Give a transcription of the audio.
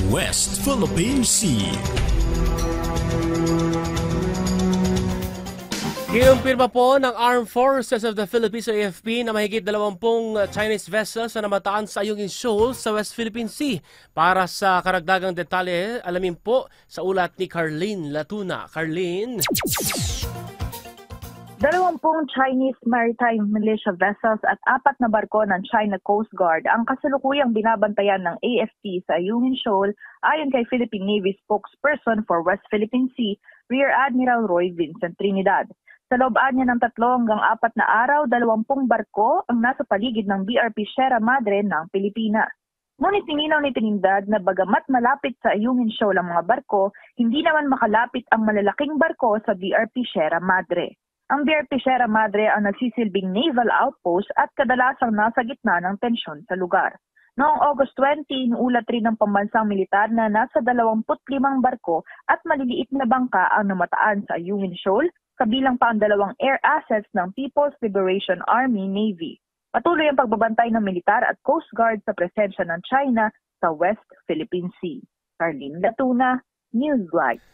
West Philippine Sea. Kinumpirma po ng Armed Forces of the Philippines o AFP na mahigit 20 Chinese vessels na namataan sa Ayungin Shoal sa West Philippine Sea. Para sa karagdagang detalye, alamin po sa ulat ni Carlene Latuna. Carlene? 20 Chinese maritime militia vessels at 4 na barko ng China Coast Guard ang kasalukuyang binabantayan ng AFP sa Ayungin Shoal ayon kay Philippine Navy spokesperson for West Philippine Sea, Rear Admiral Roy Vincent Trinidad. Sa loob-an niya ng 3 hanggang 4 na araw, 20 barko ang nasa paligid ng BRP Sierra Madre ng Pilipinas. Ngunit nilinaw ni Trinidad na bagamat malapit sa Ayungin Shoal ang mga barko, hindi naman makalapit ang malalaking barko sa BRP Sierra Madre. Ang BRP Sierra Madre ang nagsisilbing naval outpost at kadalasang nasa gitna ng tensyon sa lugar. Noong August 20, inuulat rin ng pambansang militar na nasa 25 barko at maliliit na bangka ang namataan sa Ayungin Shoal, kabilang pa ang 2 air assets ng People's Liberation Army Navy. Patuloy ang pagbabantay ng militar at Coast Guard sa presensya ng China sa West Philippine Sea. Carlene Latuna, Newslight.